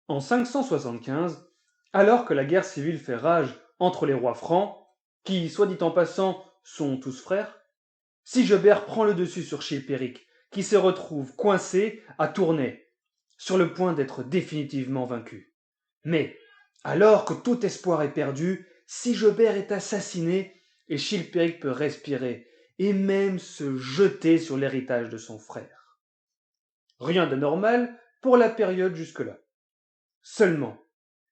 En 575, alors que la guerre civile fait rage entre les rois francs, qui, soit dit en passant, sont tous frères, Sigebert prend le dessus sur Chilpéric, qui se retrouve coincé à Tournai, sur le point d'être définitivement vaincu. Mais, alors que tout espoir est perdu, Sigebert est assassiné et Chilpéric peut respirer et même se jeter sur l'héritage de son frère. Rien d'anormal pour la période jusque-là. Seulement,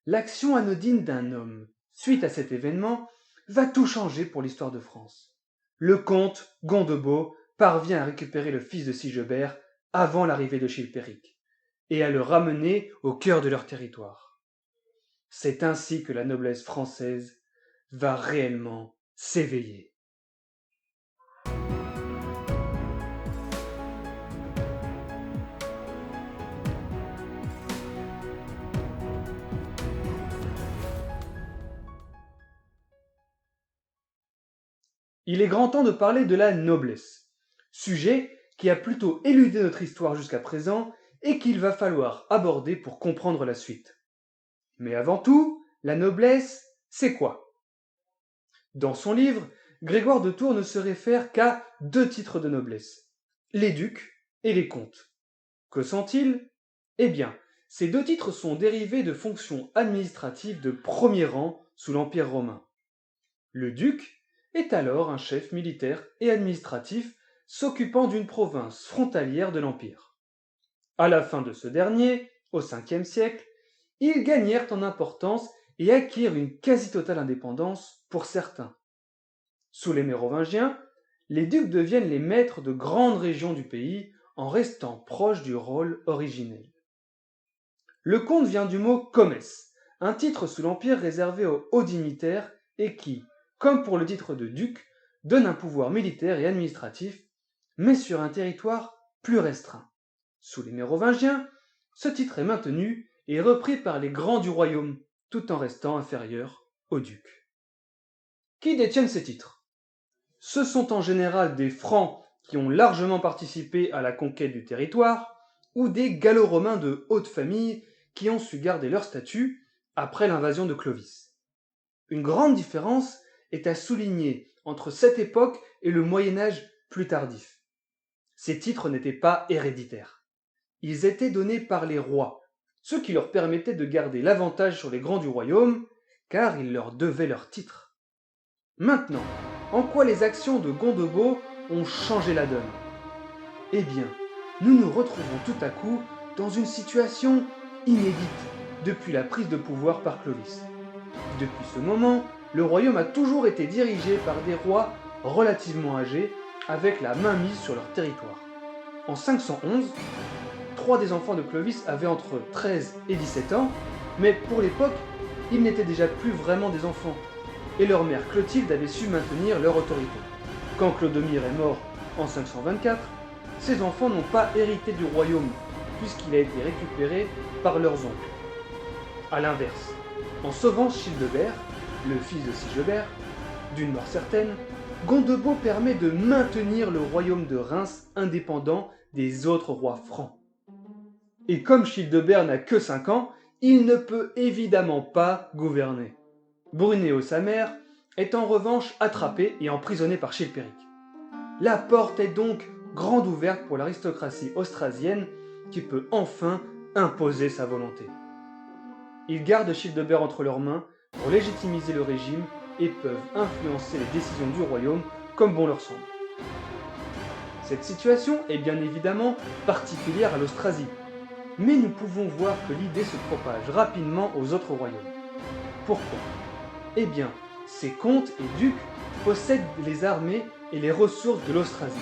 l'action anodine d'un homme, suite à cet événement, va tout changer pour l'histoire de France. Le comte Gondebaud parvient à récupérer le fils de Sigebert avant l'arrivée de Chilpéric et à le ramener au cœur de leur territoire. C'est ainsi que la noblesse française va réellement s'éveiller. Il est grand temps de parler de la noblesse, sujet qui a plutôt éludé notre histoire jusqu'à présent et qu'il va falloir aborder pour comprendre la suite. Mais avant tout, la noblesse, c'est quoi? Dans son livre, Grégoire de Tours ne se réfère qu'à deux titres de noblesse, les ducs et les comtes. Que sont-ils? Eh bien, ces deux titres sont dérivés de fonctions administratives de premier rang sous l'Empire romain. Le duc est alors un chef militaire et administratif s'occupant d'une province frontalière de l'Empire. À la fin de ce dernier, au 5e siècle, ils gagnèrent en importance et acquirent une quasi-totale indépendance pour certains. Sous les Mérovingiens, les ducs deviennent les maîtres de grandes régions du pays en restant proches du rôle originel. Le comte vient du mot comes, un titre sous l'Empire réservé aux hauts dignitaires et qui, comme pour le titre de duc, donne un pouvoir militaire et administratif, mais sur un territoire plus restreint. Sous les Mérovingiens, ce titre est maintenu et repris par les grands du royaume, tout en restant inférieur aux ducs. Qui détiennent ces titres? Ce sont en général des Francs qui ont largement participé à la conquête du territoire, ou des Gallo-Romains de haute famille qui ont su garder leur statut après l'invasion de Clovis. Une grande différence est à souligner entre cette époque et le Moyen Âge plus tardif. Ces titres n'étaient pas héréditaires. Ils étaient donnés par les rois, ce qui leur permettait de garder l'avantage sur les grands du royaume, car ils leur devaient leur titre. Maintenant, en quoi les actions de Gondebaud ont changé la donne? Eh bien, nous nous retrouvons tout à coup dans une situation inédite depuis la prise de pouvoir par Clovis. Depuis ce moment, le royaume a toujours été dirigé par des rois relativement âgés, avec la main mise sur leur territoire. En 511, trois des enfants de Clovis avaient entre 13 et 17 ans, mais pour l'époque, ils n'étaient déjà plus vraiment des enfants, et leur mère Clotilde avait su maintenir leur autorité. Quand Clodomir est mort en 524, ses enfants n'ont pas hérité du royaume, puisqu'il a été récupéré par leurs oncles. A l'inverse, en sauvant Childebert, le fils de Sigebert, d'une mort certaine, Gondebaud permet de maintenir le royaume de Reims indépendant des autres rois francs. Et comme Childebert n'a que 5 ans, il ne peut évidemment pas gouverner. Brunéo, sa mère, est en revanche attrapée et emprisonnée par Chilpéric. La porte est donc grande ouverte pour l'aristocratie austrasienne qui peut enfin imposer sa volonté. Ils gardent Childebert entre leurs mains pour légitimiser le régime et peuvent influencer les décisions du royaume comme bon leur semble. Cette situation est bien évidemment particulière à l'Austrasie, mais nous pouvons voir que l'idée se propage rapidement aux autres royaumes. Pourquoi? Eh bien, ces comtes et ducs possèdent les armées et les ressources de l'Austrasie,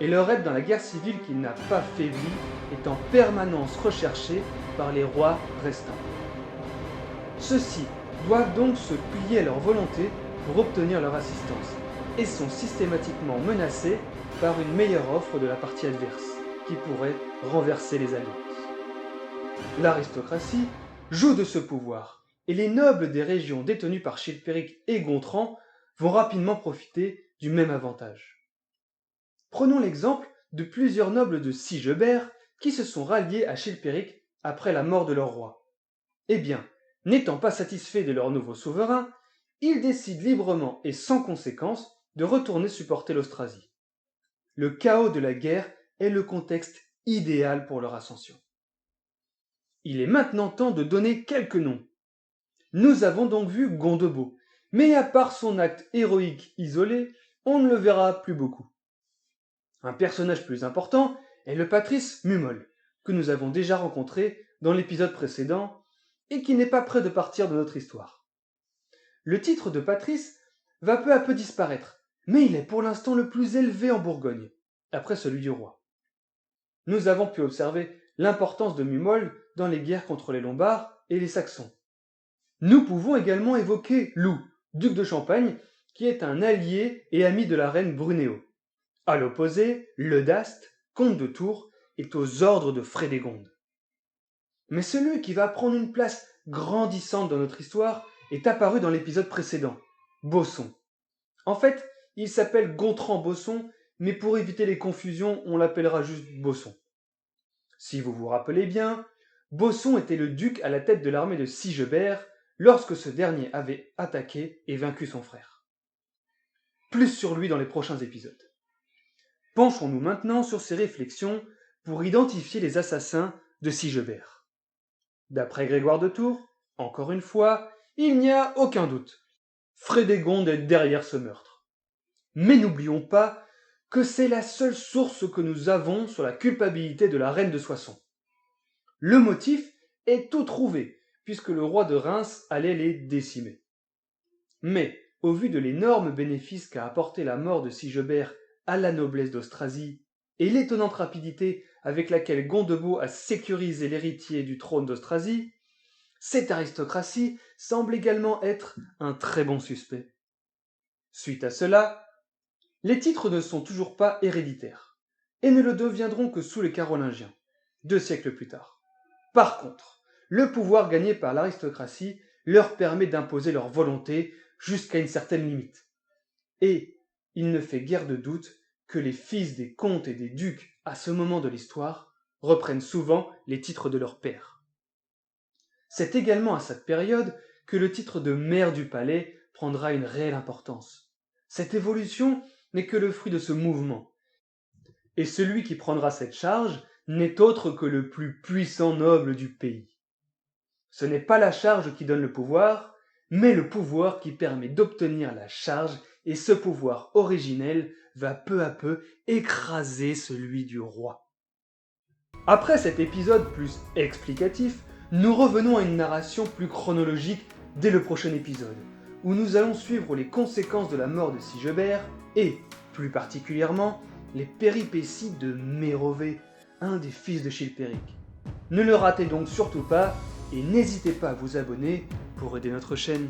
et leur aide dans la guerre civile qui n'a pas faibli est en permanence recherchée par les rois restants. Ceux-ci doivent donc se plier à leur volonté pour obtenir leur assistance, et sont systématiquement menacés par une meilleure offre de la partie adverse, qui pourrait renverser les alliances. L'aristocratie joue de ce pouvoir, et les nobles des régions détenues par Chilpéric et Gontran vont rapidement profiter du même avantage. Prenons l'exemple de plusieurs nobles de Sigebert qui se sont ralliés à Chilpéric après la mort de leur roi. Eh bien, n'étant pas satisfaits de leur nouveau souverain, ils décident librement et sans conséquence de retourner supporter l'Austrasie. Le chaos de la guerre est le contexte idéal pour leur ascension. Il est maintenant temps de donner quelques noms. Nous avons donc vu Gondebaud, mais à part son acte héroïque isolé, on ne le verra plus beaucoup. Un personnage plus important est le patrice Mumol, que nous avons déjà rencontré dans l'épisode précédent et qui n'est pas prêt de partir de notre histoire. Le titre de patrice va peu à peu disparaître, mais il est pour l'instant le plus élevé en Bourgogne, après celui du roi. Nous avons pu observer l'importance de Mumol dans les guerres contre les Lombards et les Saxons. Nous pouvons également évoquer Loup, duc de Champagne, qui est un allié et ami de la reine Brunéo. À l'opposé, Leudaste, comte de Tours, est aux ordres de Frédégonde. Mais celui qui va prendre une place grandissante dans notre histoire est apparu dans l'épisode précédent, Bosson. En fait, il s'appelle Gontran Bosson, mais pour éviter les confusions, on l'appellera juste Bosson. Si vous vous rappelez bien, Bosson était le duc à la tête de l'armée de Sigebert lorsque ce dernier avait attaqué et vaincu son frère. Plus sur lui dans les prochains épisodes. Penchons-nous maintenant sur ses réflexions pour identifier les assassins de Sigebert. D'après Grégoire de Tours, encore une fois, il n'y a aucun doute. Frédégonde est derrière ce meurtre. Mais n'oublions pas que c'est la seule source que nous avons sur la culpabilité de la reine de Soissons. Le motif est tout trouvé, puisque le roi de Reims allait les décimer. Mais, au vu de l'énorme bénéfice qu'a apporté la mort de Sigebert à la noblesse d'Austrasie, et l'étonnante rapidité avec laquelle Gondebaud a sécurisé l'héritier du trône d'Austrasie, cette aristocratie semble également être un très bon suspect. Suite à cela, les titres ne sont toujours pas héréditaires, et ne le deviendront que sous les Carolingiens, 2 siècles plus tard. Par contre, le pouvoir gagné par l'aristocratie leur permet d'imposer leur volonté jusqu'à une certaine limite. Et il ne fait guère de doute que les fils des comtes et des ducs, à ce moment de l'histoire, reprennent souvent les titres de leur père. C'est également à cette période que le titre de maire du palais prendra une réelle importance. Cette évolution n'est que le fruit de ce mouvement. Et celui qui prendra cette charge n'est autre que le plus puissant noble du pays. Ce n'est pas la charge qui donne le pouvoir, mais le pouvoir qui permet d'obtenir la charge, et ce pouvoir originel va peu à peu écraser celui du roi. Après cet épisode plus explicatif, nous revenons à une narration plus chronologique dès le prochain épisode, où nous allons suivre les conséquences de la mort de Sigebert et, plus particulièrement, les péripéties de Mérové, un des fils de Chilpéric. Ne le ratez donc surtout pas et n'hésitez pas à vous abonner pour aider notre chaîne.